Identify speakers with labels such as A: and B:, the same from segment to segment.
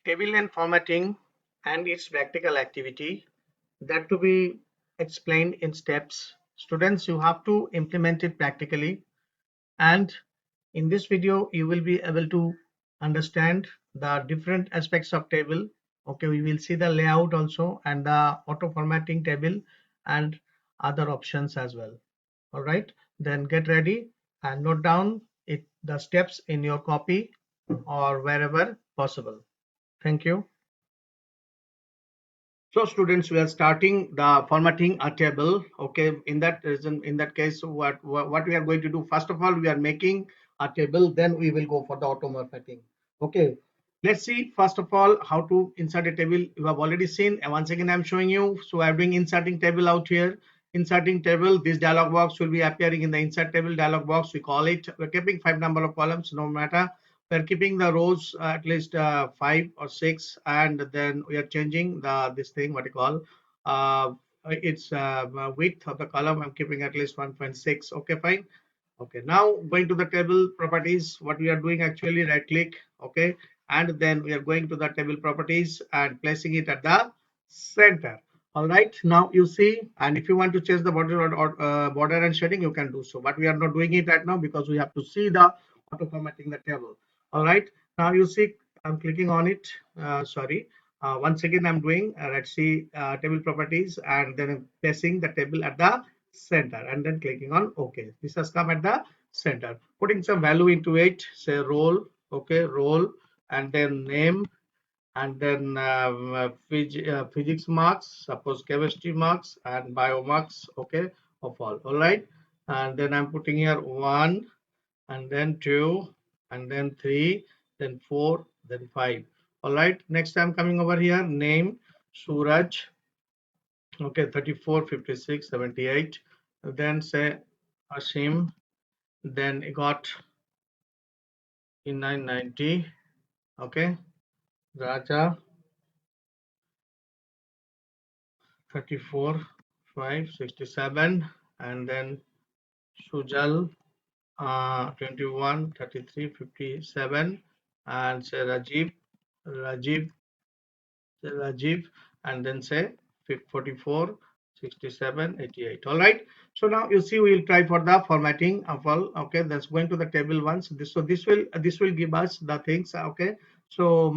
A: Table and formatting and its practical activity, that to be explained in steps. Students, you have to implement it practically, and in this video you will be able to understand the different aspects of table. Okay, we will see the layout also and the auto formatting table and other options as well. All right, then get ready and note down the steps in your copy or wherever possible. Thank you. So students, we are starting the formatting a table. Okay, in that case, what we are going to do, first of all, we are making a table, then we will go for the auto formatting. Okay, let's see first of all how to insert a table. You have already seen, and once again I'm showing you. So I'm doing inserting table out here. Inserting table, this dialog box will be appearing in the insert table dialog box. We call it, we're keeping 5 number of columns, no matter. We're keeping the rows at least 5 or 6, and then we are changing this thing, what you call, its width of the column. I'm keeping at least 1.6. Okay, fine. Okay, now going to the table properties, what we are doing, actually right click. Okay, and then we are going to the table properties and placing it at the center. All right, now you see, and if you want to change the border or border and shading, you can do so, but we are not doing it right now because we have to see the auto formatting the table. All right, now you see I'm clicking on it. Sorry, once again I'm doing, let's see, table properties, and then I'm placing the table at the center and then clicking on OK. This has come at the center, putting some value into it, say role. Okay, role, and then name, and then physics marks, suppose chemistry marks, and bio marks. Okay, of all right, and then I'm putting here 1, and then 2, and then 3, then 4, then 5. All right, next I'm coming over here, name Suraj. Okay, 34, 56, 78. Then say Ashim, then it got in 990. Okay, Raja, 34, 5, 67, and then Sujal, 21, 33, 57, and say Rajiv, Rajiv, and then say 44, 67, 88. All right, so now you see we will try for the formatting of all. Okay, that's going to the table once. This will give us the things. Okay, so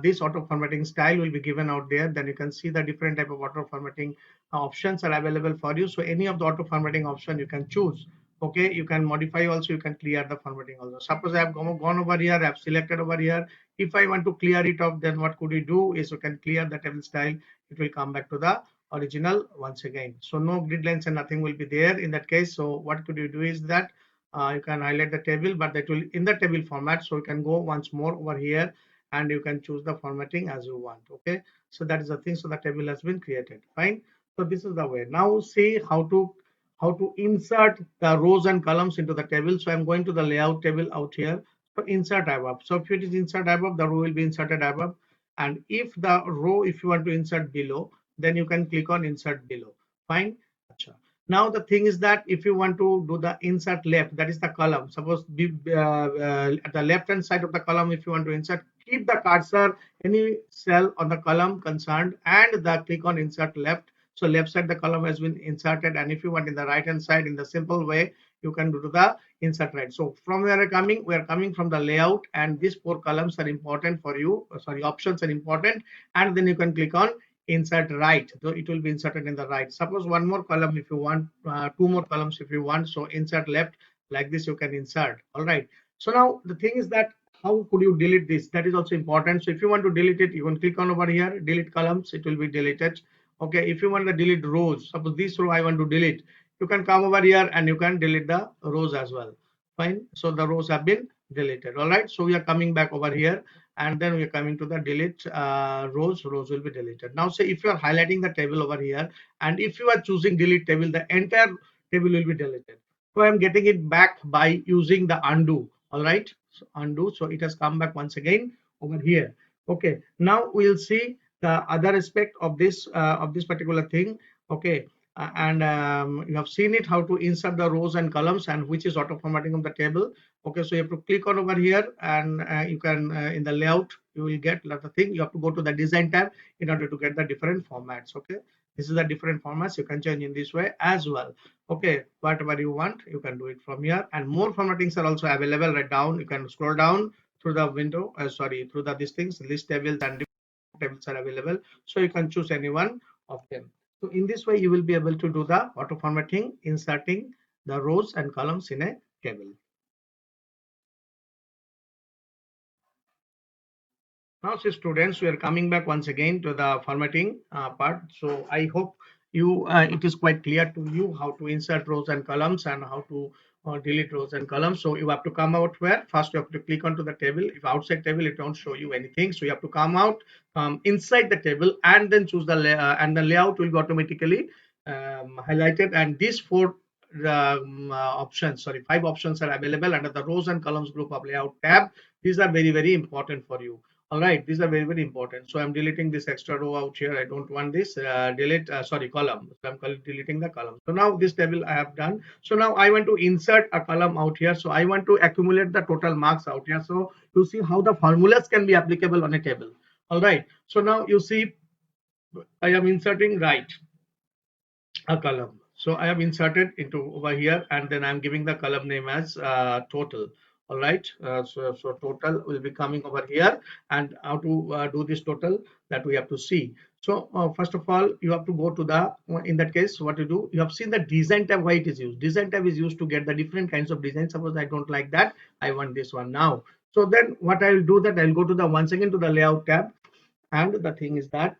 A: this auto formatting style will be given out there. Then you can see the different type of auto formatting options are available for you. So any of the auto formatting option you can choose. Okay, you can modify also, you can clear the formatting also. Suppose I have gone over here, I have selected over here. If I want to clear it off, then what could you do is you can clear the table style. It will come back to the original once again. So no grid lines and nothing will be there in that case. So what could you do is that you can highlight the table, but that will in the table format. So you can go once more over here and you can choose the formatting as you want. Okay, so that is the thing. So the table has been created. Fine. So this is the way. Now see how to insert the rows and columns into the table. So I'm going to the layout table out here. So insert above. So if it is insert above, the row will be inserted above. And if the row, if you want to insert below, then you can click on insert below. Fine. Achha. Now the thing is that if you want to do the insert left, that is the column. Suppose at the left hand side of the column, if you want to insert, keep the cursor any cell on the column concerned and the click on insert left. So left side the column has been inserted, and if you want in the right hand side in the simple way, you can do the insert right. So from where we are coming from the layout, and these 4 columns are important for you. Sorry, options are important, and then you can click on insert right. So it will be inserted in the right. Suppose one more column if you want, 2 more columns if you want. So insert left, like this you can insert. All right. So now the thing is that how could you delete this? That is also important. So if you want to delete it, you can click on over here, delete columns. It will be deleted. Okay, if you want to delete rows, suppose this row I want to delete, you can come over here and you can delete the rows as well. Fine, so the rows have been deleted. All right, so we are coming back over here, and then we are coming to the delete rows will be deleted. Now say if you are highlighting the table over here, and if you are choosing delete table, the entire table will be deleted. So I am getting it back by using the undo. All right, so undo, so it has come back once again over here. Okay, now we'll see the other aspect of this particular thing. Okay, and you have seen it how to insert the rows and columns and which is auto formatting of the table. Okay, so you have to click on over here, and you can in the layout you will get a lot of thing. You have to go to the design tab in order to get the different formats. Okay, this is the different formats you can change in this way as well. Okay, whatever you want you can do it from here, and more formattings are also available right down. You can scroll down through the window, sorry, through the these things, list tables and tables are available, so you can choose any one of them. So in this way you will be able to do the auto formatting, inserting the rows and columns in a table. Now, see students, we are coming back once again to the formatting part. So I hope you it is quite clear to you how to insert rows and columns and how to delete rows and columns. So you have to come out where first you have to click onto the table. If outside table, it won't show you anything. So you have to come out inside the table and then choose the and the layout will be automatically highlighted. And these four options, sorry, 5 options are available under the rows and columns group of layout tab. These are very important for you. All right, these are very important. So I'm deleting this extra row out here. I don't want this. Delete, sorry, column. So I'm deleting the column. So now this table I have done. So now I want to insert a column out here. So I want to accumulate the total marks out here. So you see how the formulas can be applicable on a table. All right. So now you see I am inserting right a column. So I have inserted into over here, and then I'm giving the column name as total. All right, so total will be coming over here, and how to do this total, that we have to see. So first of all, you have to go to the, in that case, what you do, you have seen the design tab, why it is used. Design tab is used to get the different kinds of design. Suppose I don't like that, I want this one now. So then what I will do, that I'll go to the once again to the layout tab, and the thing is that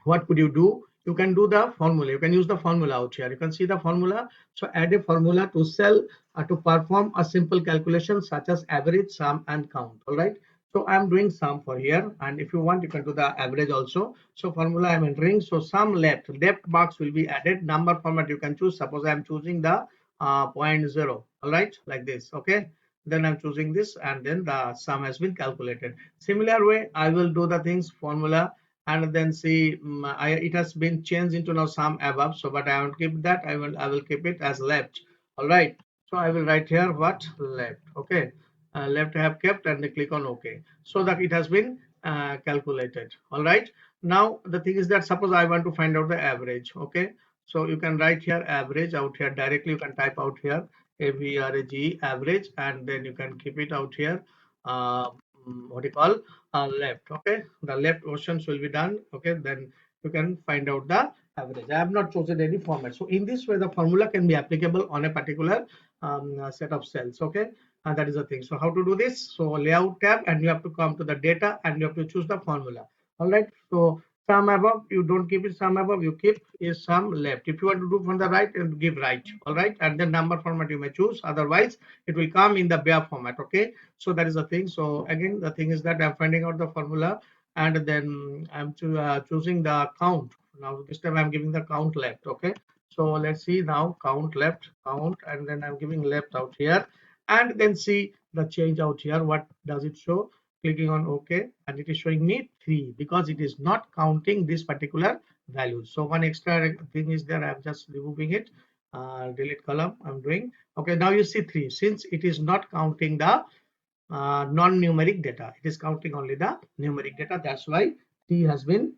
A: what could you do? You can do the formula. You can use the formula out here. You can see the formula. So add a formula to cell to perform a simple calculation such as average, sum, and count. All right. So I'm doing sum for here, and if you want, you can do the average also. So formula I'm entering. So sum left box will be added. Number format you can choose. Suppose I'm choosing the 0.0. All right, like this. Okay. Then I'm choosing this, and then the sum has been calculated. Similar way, I will do the things formula, and then see it has been changed into now sum above. So but I won't keep that. I will keep it as left. All right, so I will write here what left. Okay, left I have kept, and click on OK, so that it has been calculated. All right, now the thing is that suppose I want to find out the average. Okay, so you can write here average out here directly. You can type out here average average, and then you can keep it out here uh, what you call left. Okay, the left options will be done. Okay, then you can find out the average. I have not chosen any format. So in this way the formula can be applicable on a particular set of cells. Okay, and that is the thing. So how to do this? So layout tab, and you have to come to the data, and you have to choose the formula. All right, so sum above, you don't keep it sum above, you keep is sum left. If you want to do from the right, you give right. All right, and then number format you may choose, otherwise it will come in the bare format. Okay, so that is the thing. So again, the thing is that I'm finding out the formula, and then I'm choosing the count. Now this time I'm giving the count left. Okay, so let's see now, count left, count, and then I'm giving left out here, and then see the change out here. What does it show? Clicking on OK, and it is showing me 3 because it is not counting this particular value. So one extra thing is there. I'm just removing it. Delete column I'm doing. Okay, now you see 3, since it is not counting the non-numeric data. It is counting only the numeric data. That's why 3 has been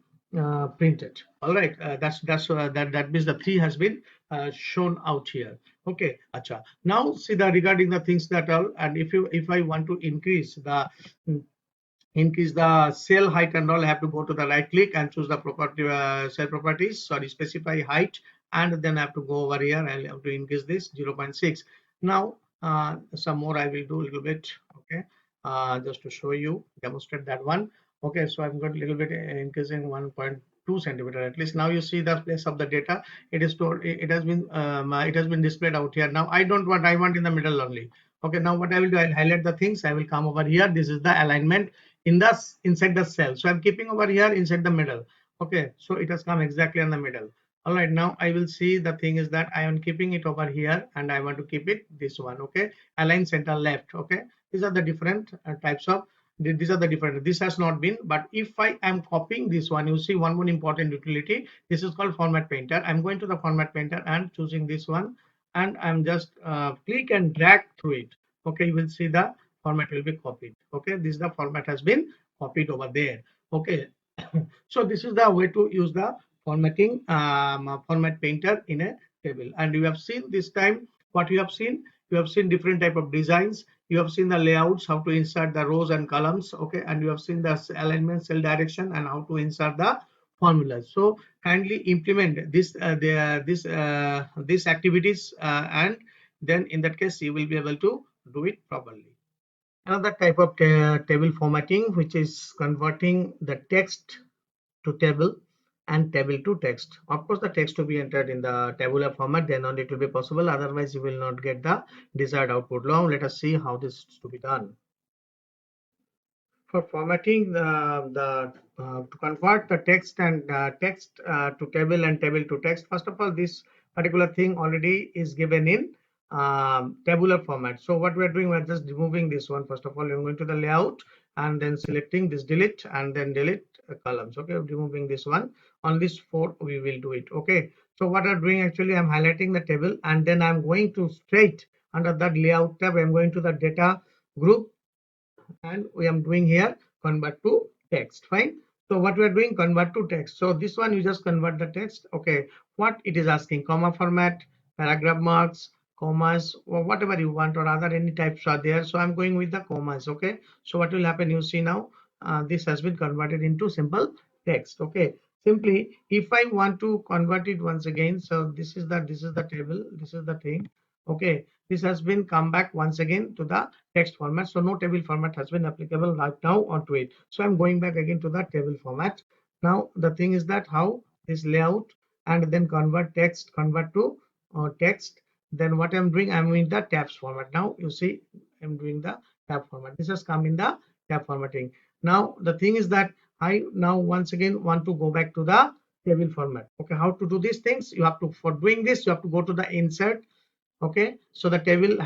A: printed. All right, that means the 3 has been shown out here. Okay, acha. Now see the regarding the things that are, and if I want to increase the cell height and all, I have to go to the right click and choose the property cell properties, sorry, specify height, and then I have to go over here and I have to increase this 0.6. Now some more I will do a little bit. Okay, just to show you, demonstrate that one. Okay, so I'm going a little bit increasing 1.2 centimeter at least. Now you see the place of the data. It is stored, it has been displayed out here. Now I don't want, I want in the middle only. Okay, now what I will do, I'll highlight the things. I will come over here. This is the alignment in the inside the cell. So I'm keeping over here inside the middle. Okay, so it has come exactly in the middle. All right, now I will see the thing is that I am keeping it over here, and I want to keep it this one. Okay, align center left. Okay, these are the different types of, these are the different, this has not been, but if I am copying this one, you see one more important utility. This is called format painter. I'm going to the format painter and choosing this one, and I'm just click and drag through it. okay, you will see the format will be copied. Okay, this is the format has been copied over there. Okay, so this is the way to use the formatting format painter in a table. And you have seen this time what you have seen. You have seen different type of designs. You have seen the layouts, how to insert the rows and columns. Okay, and you have seen the alignment, cell direction, and how to insert the formulas. So kindly implement these activities, and then in that case you will be able to do it properly. Another type of table formatting, which is converting the text to table and table to text. Of course, the text to be entered in the tabular format, then only it will be possible. Otherwise, you will not get the desired output. Now, let us see how this is to be done. For formatting to convert the text and text to table and table to text, first of all, this particular thing already is given in tabular format. So what we are doing, we are just removing this one. First of all, I'm going to the layout and then selecting this delete and then delete columns. Okay, removing this one. On this 4 we will do it. Okay, so what I'm doing, actually I'm highlighting the table and then I'm going to straight under that layout tab, I'm going to the data group, and we am doing here convert to text. Fine. So what we are doing, convert to text. So this one you just convert the text. Okay, what it is asking, comma format, paragraph marks, commas, or whatever you want, or other any types are there. So I'm going with the commas. Okay, so what will happen, you see now, this has been converted into simple text. Okay, simply if I want to convert it once again, so this is the table, this is the thing. Okay, this has been come back once again to the text format. So no table format has been applicable right now onto it. So I'm going back again to the table format. Now the thing is that how this layout and then convert to text. Then what I'm doing, I'm in the tabs format. Now you see I'm doing the tab format. This has come in the tab formatting. Now the thing is that I now once again want to go back to the table format. Okay, how to do these things? You have to, for doing this, you have to go to the insert. Okay, so the table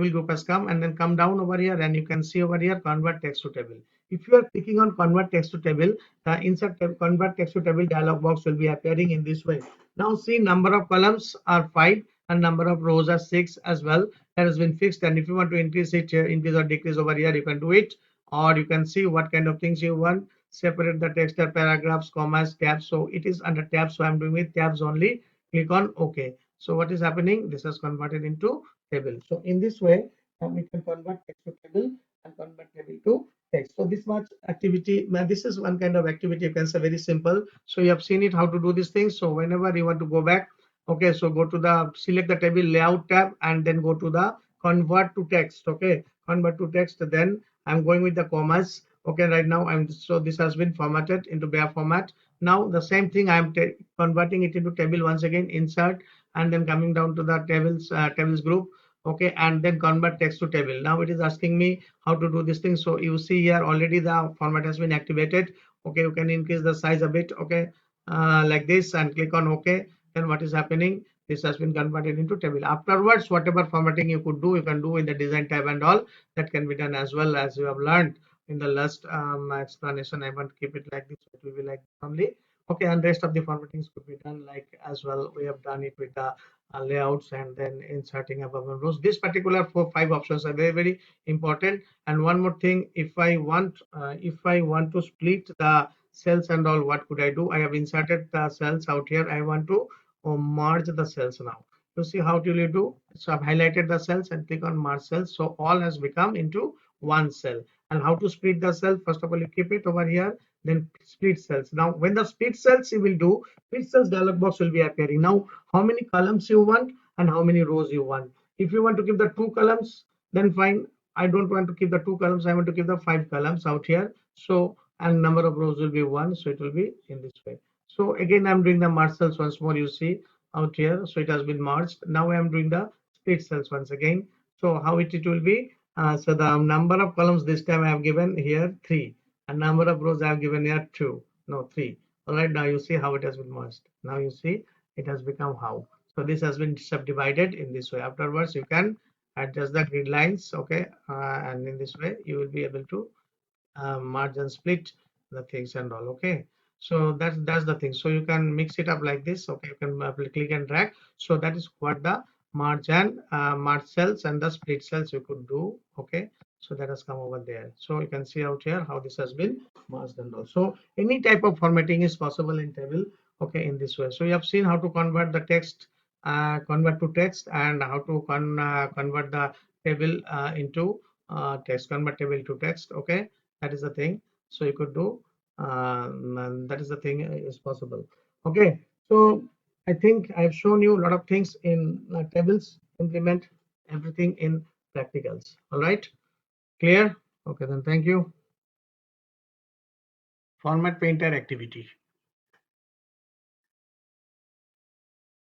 A: group has come, and then come down over here and you can see over here convert text to table. If you are clicking on convert text to table, the insert convert text to table dialog box will be appearing in this way. Now see, number of columns are 5 and number of rows are 6 as well. That has been fixed, and if you want to increase it, increase or decrease over here, you can do it, or you can see what kind of things you want. Separate the text or paragraphs, commas, tabs. So it is under tabs, so I'm doing with tabs only. Click on OK. So what is happening? This is converted into table. So in this way, we can convert text to table and convert table to text. So this much activity, this is one kind of activity, you can say very simple. So you have seen it how to do these things. So whenever you want to go back, okay, so go to the select the table layout tab and then go to the convert to text. Okay, convert to text. Then I'm going with the commas. Okay, right now so this has been formatted into bare format. Now the same thing, I'm converting it into table once again, insert, and then coming down to the tables group. Okay, and then convert text to table. Now it is asking me how to do this thing. So you see here already the format has been activated. Okay, you can increase the size a bit. Okay, like this, and click on OK. Then what is happening, this has been converted into table. Afterwards, whatever formatting you could do, you can do in the design tab and all. That can be done as well, as you have learned in the last explanation. I want to keep it like this. It will be like only. Okay, and rest of the formattings could be done like as well. We have done it with the layouts and then inserting above and rows. This particular 4-5 options are very, very important. And one more thing, if I want to split the cells and all, what could I do? I have inserted the cells out here. I want to merge the cells now. You see how do you do? So I've highlighted the cells and click on merge cells. So all has become into one cell. And how to split the cell? First of all, you keep it over here, then split cells. Now when the split cells you will do, split cells dialog box will be appearing. Now how many columns you want and how many rows you want. If you want to give the 2 columns, then fine. I don't want to keep the 2 columns, I want to give the 5 columns out here. So and number of rows will be 1, so it will be in this way. So again I'm doing the merge cells once more, you see out here. So it has been merged. Now I am doing the split cells once again. So how it will be, so the number of columns this time I have given here 3, and number of rows I have given here 2, no 3. All right, now you see how it has been merged. Now you see it has become how. So this has been subdivided in this way. Afterwards you can adjust the grid lines. Okay, and in this way you will be able to merge and split the things and all. Okay, so that's the thing. So you can mix it up like this. Okay, you can click and drag. So that is what the merge and merge cells and the split cells you could do. Okay, so that has come over there. So you can see out here how this has been merged and all. So any type of formatting is possible in table. Okay, in this way. So you have seen how to convert the text, convert to text, and how to convert the table into text, convert table to text. Okay, that is the thing. So you could do, and that is the thing is possible. Okay, so I think I've shown you a lot of things in tables. Implement everything in practicals. All right, clear? Okay, then thank you. Format painter activity.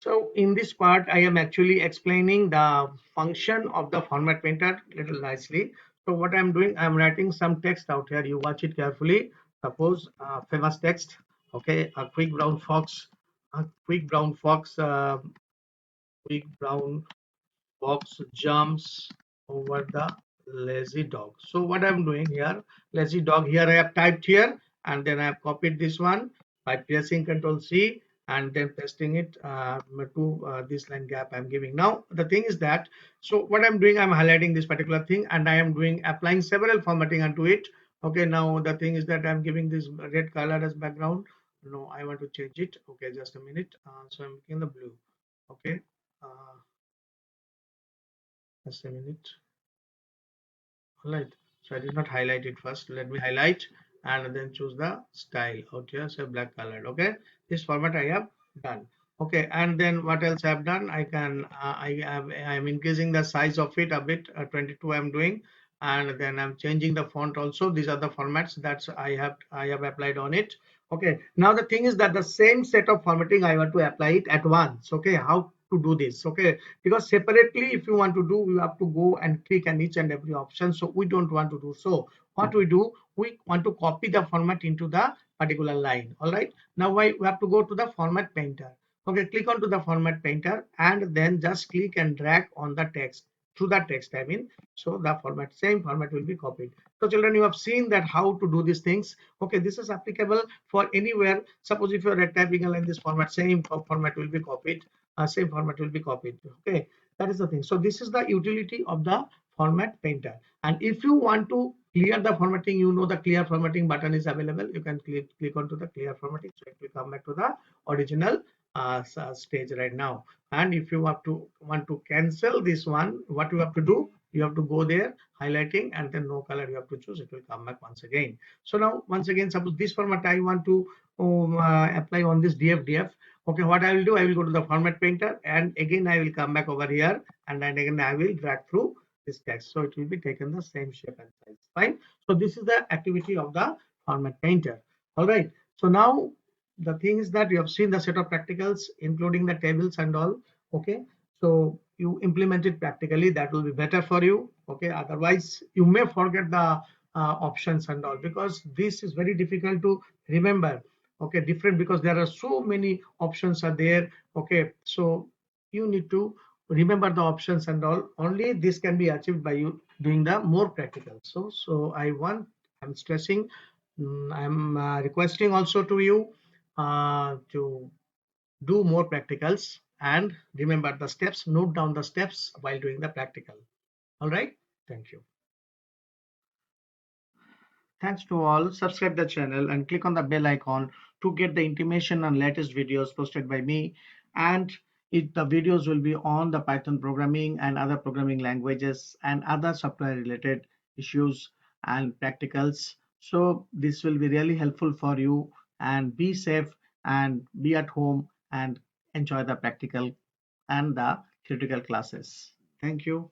A: So in this part, I am actually explaining the function of the format painter little nicely. So what I'm doing, I'm writing some text out here. You watch it carefully. Suppose famous text. Okay, a quick brown fox. A quick brown fox. Quick brown fox jumps over the lazy dog. So what I'm doing here, lazy dog here I have typed here, and then I have copied this one by pressing Ctrl C and then pasting it to this line gap I'm giving. Now the thing is that, so what I'm doing, I'm highlighting this particular thing and I am doing applying several formatting onto it. Okay, now the thing is that I'm giving this red color as background. No, I want to change it. Okay, just a minute. So I'm making the blue. Okay. Uh, just a minute. All right, so I did not highlight it first. Let me highlight and then choose the style out here, say black colored. Okay, this format I have done. Okay, and then what else I have done? I can I'm increasing the size of it a bit. 22 I'm doing, and then I'm changing the font also. These are the formats that I have applied on it. Okay, now the thing is that the same set of formatting I want to apply it at once. Okay, how to do this? Okay, because separately if you want to do, you have to go and click on each and every option. So we don't want to do so. What we do, we want to copy the format into the particular line. All right, now we have to go to the format painter. Okay, click onto the format painter and then just click and drag on the text, through the text I mean. So the same format will be copied. So children, you have seen that how to do these things. Okay, this is applicable for anywhere. Suppose if you're typing in this format, same format will be copied. Same format will be copied. Okay, that is the thing. So this is the utility of the format painter. And if you want to clear the formatting, you know the clear formatting button is available. You can click onto the clear formatting, so it will come back to the original stage right now. And if you want to cancel this one, what you have to do, you have to go there, highlighting, and then no color you have to choose. It will come back once again. So now once again, suppose this format I want to apply on this DF. Okay, what I will do, I will go to the format painter and again I will come back over here and then again I will drag through this text. So it will be taken the same shape and size. Fine. So this is the activity of the format painter. All right. So now the thing is that you have seen the set of practicals, including the tables and all. Okay. So you implement it practically. That will be better for you. Okay. Otherwise, you may forget the options and all, because this is very difficult to remember. Okay, different, because there are so many options are there. Okay, so you need to remember the options and all. Only this can be achieved by you doing the more practical. So I'm stressing, I'm requesting also to you to do more practicals and remember the steps, note down the steps while doing the practical. All right, thank you. Thanks to all. Subscribe the channel and click on the bell icon to get the intimation on latest videos posted by me. And the videos will be on the Python programming and other programming languages and other software related issues and practicals. So this will be really helpful for you, and be safe and be at home and enjoy the practical and the critical classes. Thank you.